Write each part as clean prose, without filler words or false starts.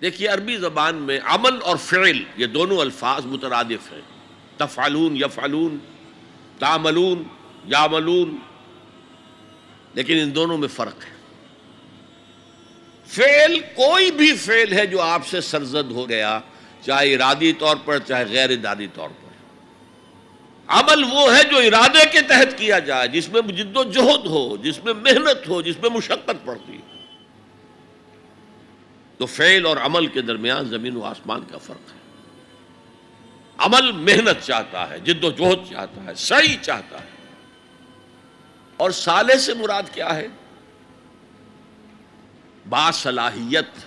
دیکھیے عربی زبان میں عمل اور فعل یہ دونوں الفاظ مترادف ہیں، تفعلون یفعلون، تعملون یعملون، لیکن ان دونوں میں فرق ہے۔ فعل کوئی بھی فعل ہے جو آپ سے سرزد ہو گیا، چاہے ارادی طور پر چاہے غیر ارادی طور پر۔ عمل وہ ہے جو ارادے کے تحت کیا جائے، جس میں جد و جہد ہو، جس میں محنت ہو، جس میں مشقت پڑتی ہے۔ تو فعل اور عمل کے درمیان زمین و آسمان کا فرق ہے۔ عمل محنت چاہتا ہے، جد و جہد چاہتا ہے، سعی چاہتا ہے۔ اور صالح سے مراد کیا ہے؟ باصلاحیت،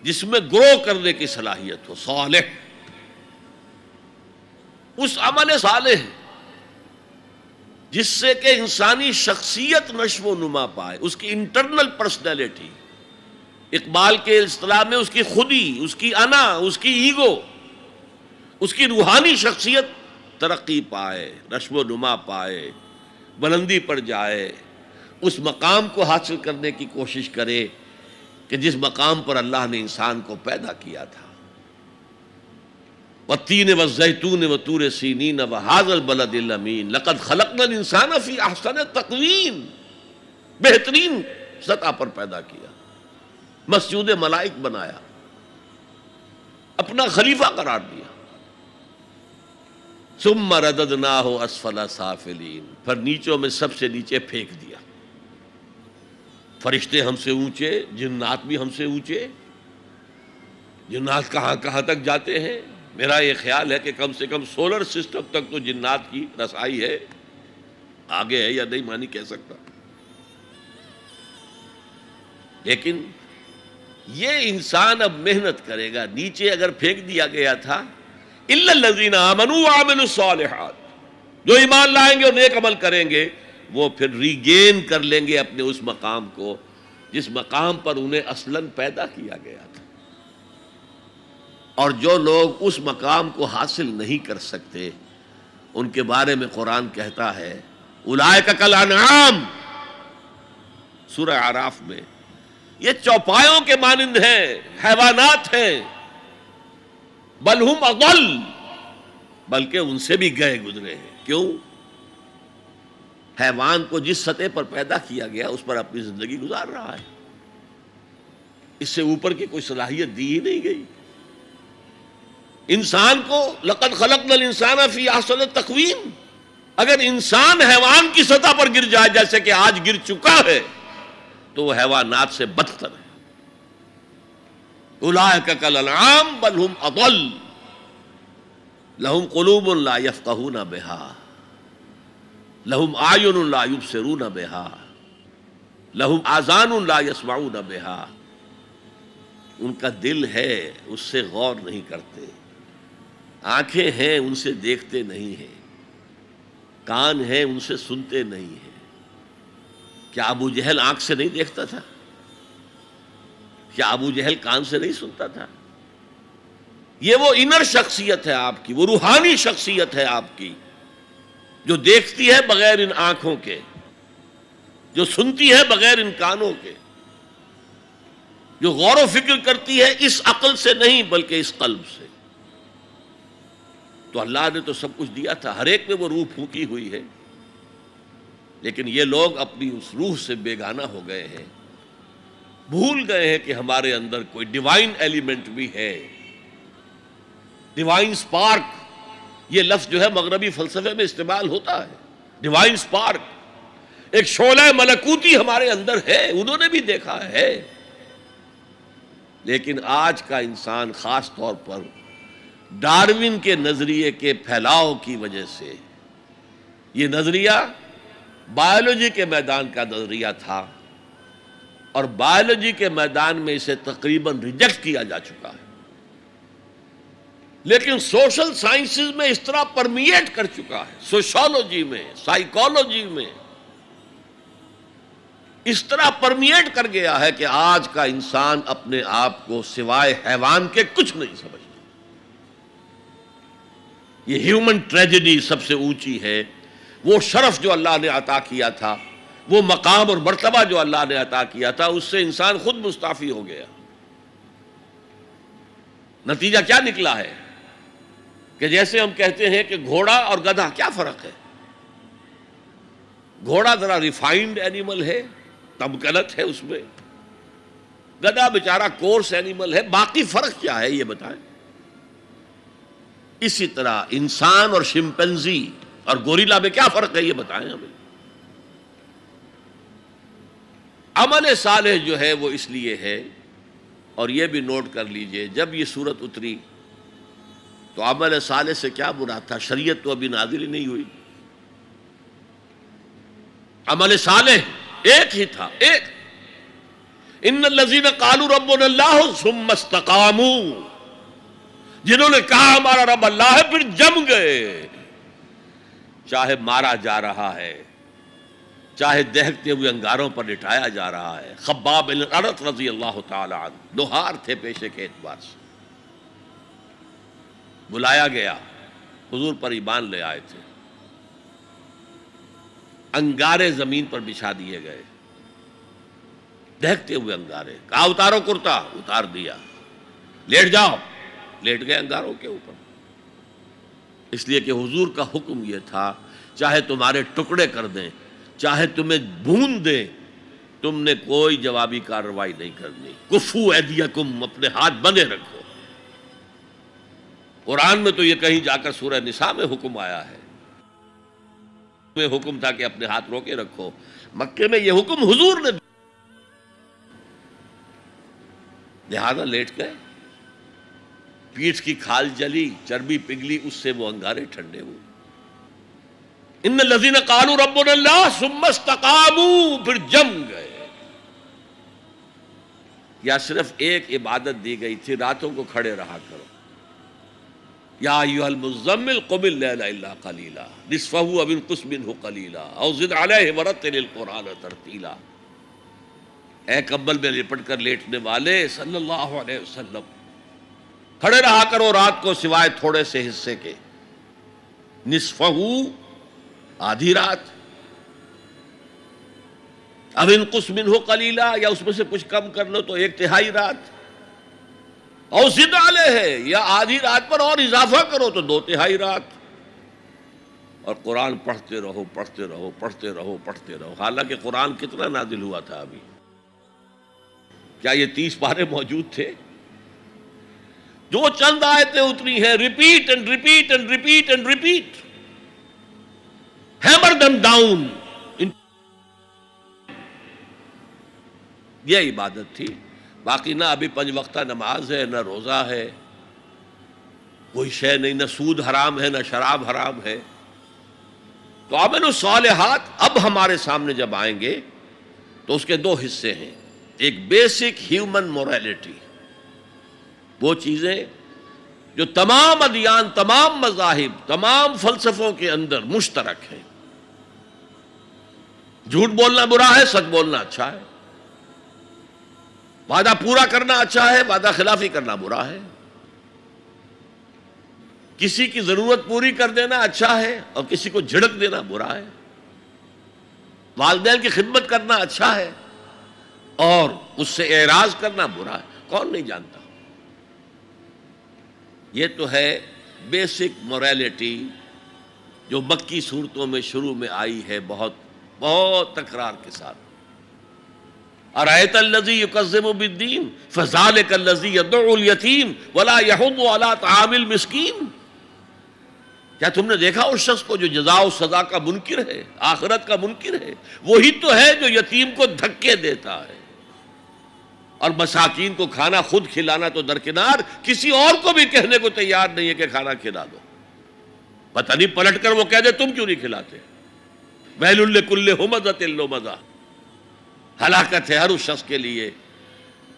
جس میں گرو کرنے کی صلاحیت ہو، صالح۔ اس عمل صالح جس سے کہ انسانی شخصیت نشو و نما پائے، اس کی انٹرنل پرسنالٹی، اقبال کے اصطلاح میں اس کی خودی، اس کی انا، اس کی ایگو، اس کی روحانی شخصیت ترقی پائے، نشو و نما پائے، بلندی پر جائے، اس مقام کو حاصل کرنے کی کوشش کرے کہ جس مقام پر اللہ نے انسان کو پیدا کیا تھا۔ والتین والزیتون وطور سینین وہذا البلد الامین لقد خلقنا الانسان فی احسن تقویم، بہترین سطح پر پیدا کیا، مسجود ملائک بنایا، اپنا خلیفہ قرار دیا۔ ثم رددناہ اسفل سافلین، پھر نیچوں میں سب سے نیچے پھینک دیا۔ فرشتے ہم سے اونچے، جنات بھی ہم سے اونچے۔ جنات کہاں کہاں تک جاتے ہیں؟ میرا یہ خیال ہے کہ کم سے کم سولر سسٹم تک تو جنات کی رسائی ہے، آگے ہے یا نہیں مانی کہہ سکتا۔ لیکن یہ انسان اب محنت کرے گا۔ نیچے اگر پھینک دیا گیا تھا الا الذین آمنوا وعملوا الصالحات، جو ایمان لائیں گے اور نیک عمل کریں گے وہ پھر ریگین کر لیں گے اپنے اس مقام کو جس مقام پر انہیں اصلاً پیدا کیا گیا تھا۔ اور جو لوگ اس مقام کو حاصل نہیں کر سکتے ان کے بارے میں قرآن کہتا ہے اولئک کالانعام، سورہ اعراف میں، یہ چوپایوں کے مانند ہیں، حیوانات ہیں، بل ہم اضل، بلکہ ان سے بھی گئے گزرے ہیں۔ کیوں؟ حیوان کو جس سطح پر پیدا کیا گیا اس پر اپنی زندگی گزار رہا ہے، اس سے اوپر کی کوئی صلاحیت دی ہی نہیں گئی۔ انسان کو لقد خلقنا الانسان فی احسن تقویم، اگر انسان حیوان کی سطح پر گر جائے جیسے کہ آج گر چکا ہے تو وہ حیوانات سے بدتر ہے۔ اولئک کالانعام بل ہم اضل لہم قلوب لا یفقہون بہا لہم اعین لا یبصرون بہا لہم آذان لا یسمعون بہا، ان کا دل ہے اس سے غور نہیں کرتے، آنکھیں ہیں ان سے دیکھتے نہیں ہیں، کان ہیں ان سے سنتے نہیں ہیں۔ کیا ابو جہل آنکھ سے نہیں دیکھتا تھا؟ کیا ابو جہل کان سے نہیں سنتا تھا؟ یہ وہ انر شخصیت ہے آپ کی، وہ روحانی شخصیت ہے آپ کی، جو دیکھتی ہے بغیر ان آنکھوں کے، جو سنتی ہے بغیر ان کانوں کے، جو غور و فکر کرتی ہے اس عقل سے نہیں بلکہ اس قلب سے۔ تو اللہ نے تو سب کچھ دیا تھا، ہر ایک میں وہ روح پھونکی ہوئی ہے، لیکن یہ لوگ اپنی اس روح سے بیگانہ ہو گئے ہیں، بھول گئے ہیں کہ ہمارے اندر کوئی ڈیوائن ایلیمنٹ بھی ہے۔ ڈیوائن سپارک، یہ لفظ جو ہے مغربی فلسفے میں استعمال ہوتا ہے، ڈیوائن سپارک، ایک شعلہ ملکوتی ہمارے اندر ہے، انہوں نے بھی دیکھا ہے۔ لیکن آج کا انسان خاص طور پر ڈارون کے نظریے کے پھیلاؤ کی وجہ سے، یہ نظریہ بایولوجی کے میدان کا نظریہ تھا اور بایولوجی کے میدان میں اسے تقریباً ریجیکٹ کیا جا چکا ہے، لیکن سوشل سائنسز میں اس طرح پرمیٹ کر چکا ہے، سوشالوجی میں، سائیکالوجی میں اس طرح پرمیٹ کر گیا ہے کہ آج کا انسان اپنے آپ کو سوائے حیوان کے کچھ نہیں سمجھتا۔ یہ ہیومن ٹریجڈی سب سے اونچی ہے، وہ شرف جو اللہ نے عطا کیا تھا، وہ مقام اور مرتبہ جو اللہ نے عطا کیا تھا، اس سے انسان خود مستعفی ہو گیا۔ نتیجہ کیا نکلا ہے کہ جیسے ہم کہتے ہیں کہ گھوڑا اور گدھا، کیا فرق ہے؟ گھوڑا ذرا ریفائنڈ اینیمل ہے، تمکنت ہے اس میں، گدھا بیچارہ کورس اینیمل ہے، باقی فرق کیا ہے یہ بتائیں؟ اسی طرح انسان اور شمپینزی اور گوریلا میں کیا فرق ہے یہ بتائیں ہمیں؟ عمل صالح جو ہے وہ اس لیے ہے، اور یہ بھی نوٹ کر لیجئے، جب یہ سورت اتری تو عمل صالح سے کیا مراد تھا؟ شریعت تو ابھی نازل ہی نہیں ہوئی، عمل صالح ایک ہی تھا، ایک ان الذین قالوا ربنا اللہ ثم استقاموا، جنہوں نے کہا ہمارا رب اللہ ہے پھر جم گئے، چاہے مارا جا رہا ہے، چاہے دہکتے ہوئے انگاروں پر لٹایا جا رہا ہے۔ خباب بن الارت رضی اللہ تعالی عنہ لوہار تھے پیشے کے اعتبار سے، بلایا گیا، حضور پر ایمان لے آئے تھے، انگارے زمین پر بچھا دیے گئے، دہکتے ہوئے انگارے، کہا اتارو کرتا، اتار دیا، لیٹ جاؤ، لیٹ گئے انگاروں کے اوپر، اس لیے کہ حضور کا حکم یہ تھا چاہے تمہارے ٹکڑے کر دیں، چاہے تمہیں بھون دیں، تم نے کوئی جوابی کارروائی نہیں کرنی، کفو ایدیکم، اپنے ہاتھ بندے رکھو۔ قرآن میں تو یہ کہیں جا کر سورہ نساء میں حکم آیا ہے، میں حکم تھا کہ اپنے ہاتھ روکے رکھو، مکے میں یہ حکم حضور نے، لہذا لیٹ گئے، پیٹھ کی کھال جلی، چربی پگھلی، اس سے وہ انگارے ٹھنڈے ہوئے۔ ان الذین قالوا ربنا اللہ ثم استقاموا، پھر جم گئے۔ یا صرف ایک عبادت دی گئی تھی، راتوں کو کھڑے رہا کرو، یا ایھا المزمل قم اللیل الا قلیلا نصفہ او انقص منہ قلیلا او زد علیہ ورتل القرآن ترتیلا۔ اے کمبل میں لپٹ کر لیٹنے والے صلی اللہ علیہ وسلم، کھڑے رہا کرو رات کو سوائے تھوڑے سے حصے کے، نصفہ، آدھی رات، اب انقص منہ قلیلا، یا اس میں سے کچھ کم کر لو تو ایک تہائی رات، اور زد علیہ، یا آدھی رات پر اور اضافہ کرو تو دو تہائی رات، اور قرآن پڑھتے رہو پڑھتے رہو پڑھتے رہو پڑھتے رہو۔ حالانکہ قرآن کتنا نازل ہوا تھا ابھی؟ کیا یہ 30 پارے موجود تھے؟ جو چند آیتیں اتری ہیں، repeat and repeat and repeat and repeat, hammer them down, یہ عبادت تھی۔ باقی نہ ابھی 5 وقتہ نماز ہے، نہ روزہ ہے، کوئی شے نہیں، نہ سود حرام ہے، نہ شراب حرام ہے۔ تو عمل الصالحات اب ہمارے سامنے جب آئیں گے تو اس کے 2 حصے ہیں، ایک بیسک ہیومن موریلٹی، وہ چیزیں جو تمام ادیان، تمام مذاہب، تمام فلسفوں کے اندر مشترک ہیں۔ جھوٹ بولنا برا ہے، سچ بولنا اچھا ہے، وعدہ پورا کرنا اچھا ہے، وعدہ خلافی کرنا برا ہے، کسی کی ضرورت پوری کر دینا اچھا ہے اور کسی کو جھڑک دینا برا ہے، والدین کی خدمت کرنا اچھا ہے اور اس سے اعراض کرنا برا ہے، کون نہیں جانتا؟ یہ تو ہے بیسک موریلٹی جو مکی صورتوں میں شروع میں آئی ہے، بہت بہت تکرار کے ساتھ۔ ارأیت الذی یکذب بالدین فذلک الذی یدعو الیتیم ولا یحض علی طعام المسکین۔ کیا تم نے دیکھا اس شخص کو جو جزا و سزا کا منکر ہے، آخرت کا منکر ہے؟ وہی تو ہے جو یتیم کو دھکے دیتا ہے اور مساکین کو کھانا خود کھلانا تو درکنار، کسی اور کو بھی کہنے کو تیار نہیں ہے کہ کھانا کھلا دو۔ پتہ نہیں پلٹ کر وہ کہہ دے تم کیوں نہیں کھلاتے۔ ویل لکل ہمزۃ لمزہ، ہلاکت ہے ہر اس شخص کے لیے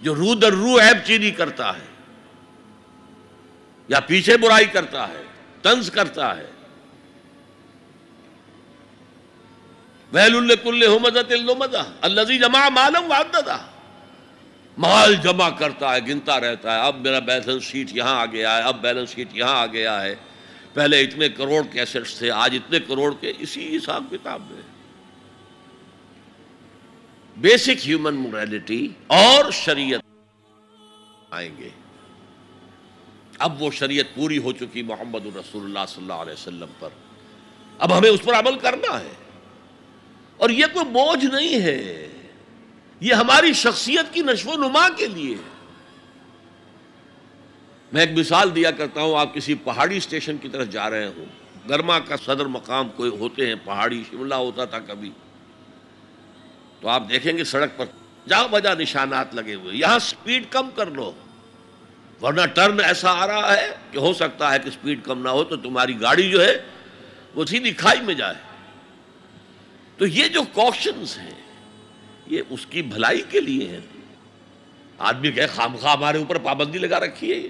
جو رو در رو عیب چینی کرتا ہے یا پیچھے برائی کرتا ہے، طنز کرتا ہے۔ ویل لکل ہمزۃ لمزہ الذی جمع مالا وعددہ، مال جمع کرتا ہے، گنتا رہتا ہے، اب میرا بیلنس شیٹ یہاں آ گیا ہے، اب بیلنس شیٹ یہاں آ گیا ہے، پہلے اتنے کروڑ کے ایسٹس تھے، آج اتنے کروڑ کے، اسی حساب کتاب میں۔ بیسک ہیومن موریلٹی اور شریعت آئیں گے، اب وہ شریعت پوری ہو چکی محمد رسول اللہ صلی اللہ علیہ وسلم پر، اب ہمیں اس پر عمل کرنا ہے، اور یہ کوئی بوجھ نہیں ہے، یہ ہماری شخصیت کی نشو و نما کے لیے ہے۔ میں ایک مثال دیا کرتا ہوں، آپ کسی پہاڑی اسٹیشن کی طرف جا رہے ہوں، گرما کا صدر مقام کوئی ہوتے ہیں پہاڑی، شملہ ہوتا تھا کبھی، تو آپ دیکھیں گے سڑک پر جہاں بجا نشانات لگے ہوئے، یہاں سپیڈ کم کر لو، ورنہ ٹرن ایسا آ رہا ہے کہ ہو سکتا ہے کہ سپیڈ کم نہ ہو تو تمہاری گاڑی جو ہے وہ سیدھی کھائی میں جائے۔ تو یہ جو کوشنز ہیں یہ اس کی بھلائی کے لیے ہیں۔ آدمی کہے خامخواہ ہمارے اوپر پابندی لگا رکھی ہے، یہ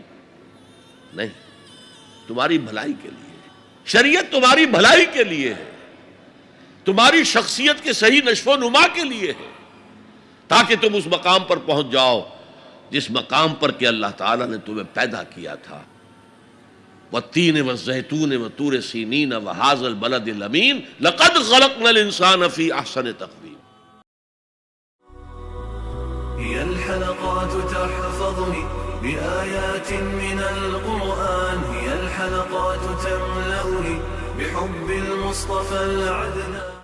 نہیں، تمہاری بھلائی کے لیے، شریعت تمہاری بھلائی کے لیے ہے، تمہاری شخصیت کے صحیح نشو و نما کے لیے ہے، تاکہ تم اس مقام پر پہنچ جاؤ جس مقام پر کہ اللہ تعالیٰ نے تمہیں پیدا کیا تھا۔ والتین والزیتون وطور سینین وہذا البلد الامین لقد خلقنا الانسان فی احسن تقویم۔ هي الحلقات تحفظني بآيات من القرآن، هي الحلقات تملأني بحب المصطفى العدنان۔